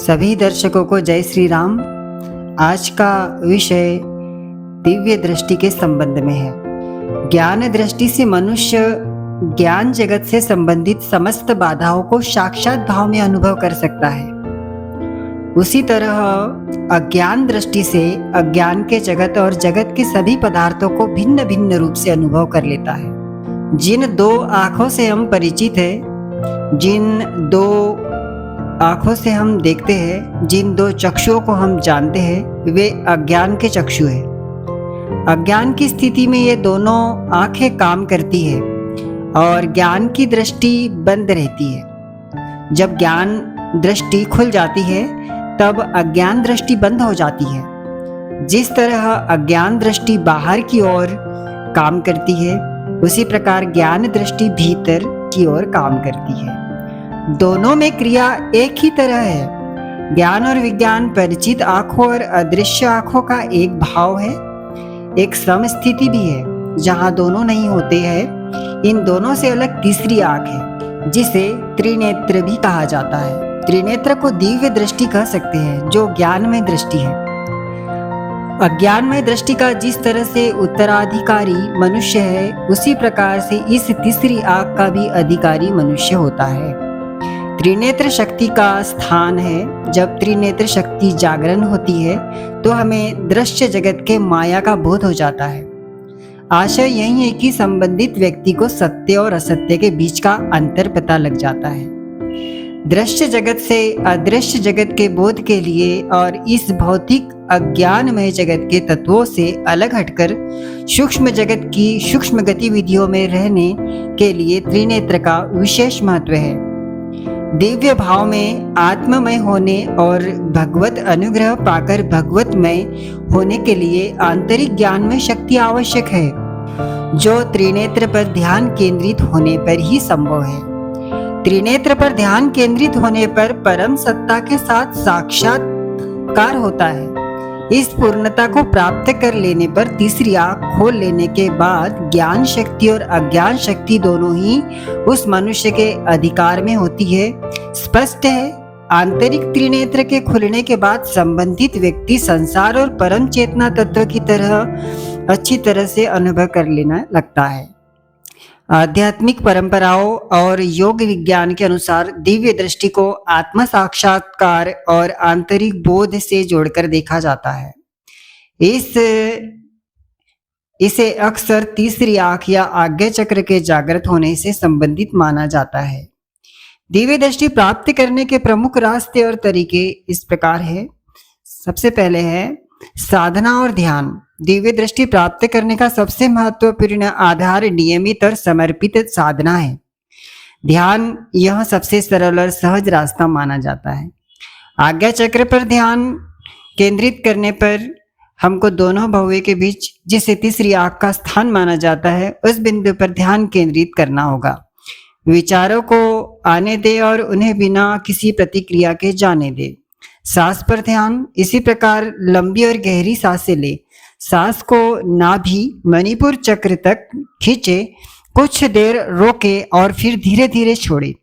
सभी दर्शकों को जय श्री राम। आज का विषय दिव्य दृष्टि के संबंध में है। ज्ञान दृष्टि से मनुष्य ज्ञान जगत से संबंधित समस्त बाधाओं को साक्षात भाव में अनुभव कर सकता है। उसी तरह अज्ञान दृष्टि से अज्ञान के जगत और जगत के सभी पदार्थों को भिन्न भिन्न रूप से अनुभव कर लेता है। जिन दो आंखों से हम परिचित हैं, जिन दो आंखों से हम देखते हैं, जिन दो चक्षुओं को हम जानते हैं, वे अज्ञान के चक्षु हैं। अज्ञान की स्थिति में ये दोनों आंखें काम करती है और ज्ञान की दृष्टि बंद रहती है। जब ज्ञान दृष्टि खुल जाती है तब अज्ञान दृष्टि बंद हो जाती है। जिस तरह अज्ञान दृष्टि बाहर की ओर काम करती है, उसी प्रकार ज्ञान दृष्टि भीतर की ओर काम करती है। दोनों में क्रिया एक ही तरह है। ज्ञान और विज्ञान परिचित आंखों और अदृश्य आंखों का एक भाव है, एक समस्थिति भी है जहां दोनों नहीं होते हैं। इन दोनों से अलग तीसरी आंख है जिसे त्रिनेत्र भी कहा जाता है। त्रिनेत्र को दिव्य दृष्टि कह सकते हैं, जो ज्ञानमय दृष्टि है। अज्ञानमय दृष्टि का जिस तरह से उत्तराधिकारी मनुष्य है, उसी प्रकार से इस तीसरी आंख का भी अधिकारी मनुष्य होता है। त्रिनेत्र शक्ति का स्थान है। जब त्रिनेत्र शक्ति जागरण होती है तो हमें दृश्य जगत के माया का बोध हो जाता है। आशय यही है कि संबंधित व्यक्ति को सत्य और असत्य के बीच का अंतर पता लग जाता है। दृश्य जगत से अदृश्य जगत के बोध के लिए और इस भौतिक अज्ञानमय जगत के तत्वों से अलग हटकर सूक्ष्म जगत की सूक्ष्म गतिविधियों में रहने के लिए त्रिनेत्र का विशेष महत्व है। दिव्य भाव में आत्ममय होने और भगवत अनुग्रह पाकर भगवतमय होने के लिए आंतरिक ज्ञान में शक्ति आवश्यक है, जो त्रिनेत्र पर ध्यान केंद्रित होने पर ही संभव है। त्रिनेत्र पर ध्यान केंद्रित होने पर परम सत्ता के साथ साक्षात्कार होता है। इस पूर्णता को प्राप्त कर लेने पर तीसरी आंख खोल लेने के बाद ज्ञान शक्ति और अज्ञान शक्ति दोनों ही उस मनुष्य के अधिकार में होती है। स्पष्ट है, आंतरिक त्रिनेत्र के खुलने के बाद संबंधित व्यक्ति संसार और परम चेतना तत्व की तरह अच्छी तरह से अनुभव कर लेना लगता है। आध्यात्मिक परंपराओं और योग विज्ञान के अनुसार दिव्य दृष्टि को आत्म साक्षात्कार और आंतरिक बोध से जोड़कर देखा जाता है। इसे अक्सर तीसरी आंख या आज्ञा चक्र के जागृत होने से संबंधित माना जाता है। दिव्य दृष्टि प्राप्त करने के प्रमुख रास्ते और तरीके इस प्रकार है। सबसे पहले है साधना और ध्यान। दिव्य दृष्टि प्राप्त करने का सबसे महत्वपूर्ण आधार नियमित और समर्पित साधना है। ध्यान यह सबसे सरल और सहज रास्ता माना जाता है। आज्ञा चक्र पर ध्यान केंद्रित करने पर हमको दोनों भव्य के बीच, जिसे तीसरी आंख का स्थान माना जाता है, उस बिंदु पर ध्यान केंद्रित करना होगा। विचारों को आने दे और उन्हें बिना किसी प्रतिक्रिया के जाने दे। सांस पर ध्यान। इसी प्रकार लंबी और गहरी सांसें ले। सांस को नाभि मणिपुर चक्र तक खींचे, कुछ देर रोके और फिर धीरे धीरे छोड़े।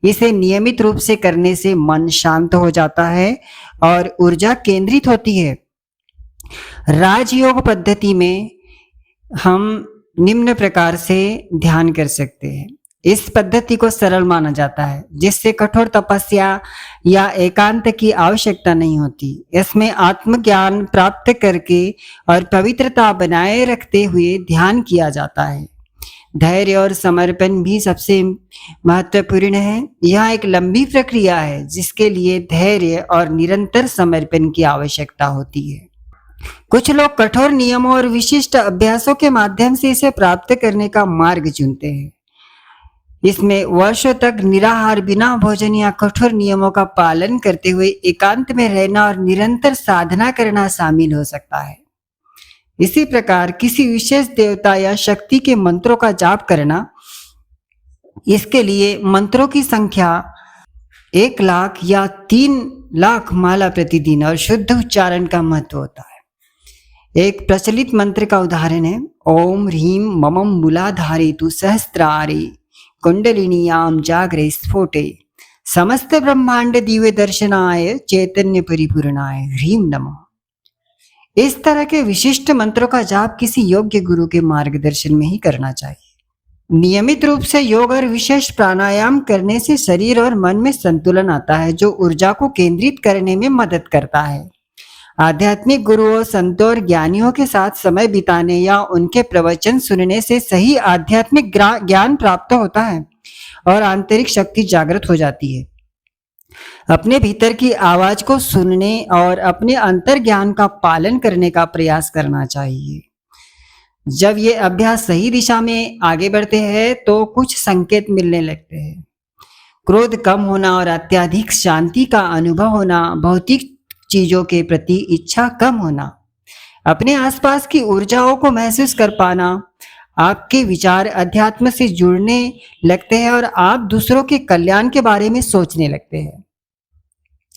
इसे नियमित रूप से करने से मन शांत हो जाता है और ऊर्जा केंद्रित होती है। राजयोग पद्धति में हम निम्न प्रकार से ध्यान कर सकते हैं। इस पद्धति को सरल माना जाता है, जिससे कठोर तपस्या या एकांत की आवश्यकता नहीं होती। इसमें आत्मज्ञान प्राप्त करके और पवित्रता बनाए रखते हुए ध्यान किया जाता है। धैर्य और समर्पण भी सबसे महत्वपूर्ण है। यह एक लंबी प्रक्रिया है जिसके लिए धैर्य और निरंतर समर्पण की आवश्यकता होती है। कुछ लोग कठोर नियमों और विशिष्ट अभ्यासों के माध्यम से इसे प्राप्त करने का मार्ग चुनते हैं। इसमें वर्षों तक निराहार, बिना भोजन या कठोर नियमों का पालन करते हुए एकांत में रहना और निरंतर साधना करना शामिल हो सकता है। इसी प्रकार किसी विशेष देवता या शक्ति के मंत्रों का जाप करना, इसके लिए मंत्रों की संख्या 1 लाख या 3 लाख माला प्रतिदिन और शुद्ध उच्चारण का महत्व होता है। एक प्रचलित मंत्र का उदाहरण है, ओम ह्रीम ममम मूलाधारे तु सहस्रारे कुंडलिनीयाम जागरे स्फोटे समस्त ब्रह्मांड दिव्य दर्शनाय चैतन्य परिपूर्णाय ह्रीम नमः। इस तरह के विशिष्ट मंत्रों का जाप किसी योग्य गुरु के मार्गदर्शन में ही करना चाहिए। नियमित रूप से योग और विशेष प्राणायाम करने से शरीर और मन में संतुलन आता है, जो ऊर्जा को केंद्रित करने में मदद करता है। आध्यात्मिक गुरुओं, संतों और ज्ञानियों के साथ समय बिताने या उनके प्रवचन सुनने से सही आध्यात्मिक ज्ञान प्राप्त होता है और आंतरिक शक्ति जागृत हो जाती है। अपने भीतर की आवाज को सुनने और अपने अंतर ज्ञान का पालन करने का प्रयास करना चाहिए। जब ये अभ्यास सही दिशा में आगे बढ़ते हैं तो कुछ संकेत मिलने लगते हैं। क्रोध कम होना और अत्यधिक शांति का अनुभव होना, भौतिक चीजों के प्रति इच्छा कम होना, अपने आसपास की ऊर्जाओं को महसूस कर पाना, आपके विचार अध्यात्म से जुड़ने लगते हैं और आप दूसरों के कल्याण के बारे में सोचने लगते हैं।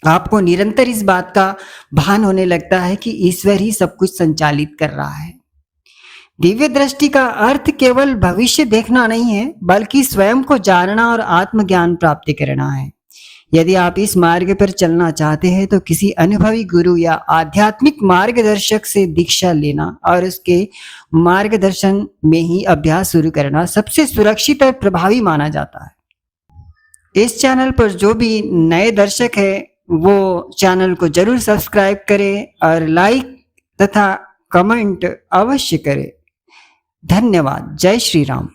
आपको निरंतर इस बात का भान होने लगता है कि ईश्वर ही सब कुछ संचालित कर रहा है। दिव्य दृष्टि का अर्थ केवल भविष्य देखना नहीं है, बल्कि स्वयं को जानना और आत्मज्ञान प्राप्त करना है। यदि आप इस मार्ग पर चलना चाहते हैं तो किसी अनुभवी गुरु या आध्यात्मिक मार्गदर्शक से दीक्षा लेना और उसके मार्गदर्शन में ही अभ्यास शुरू करना सबसे सुरक्षित और प्रभावी माना जाता है। इस चैनल पर जो भी नए दर्शक हैं वो चैनल को जरूर सब्सक्राइब करें और लाइक तथा कमेंट अवश्य करें। धन्यवाद। जय श्री राम।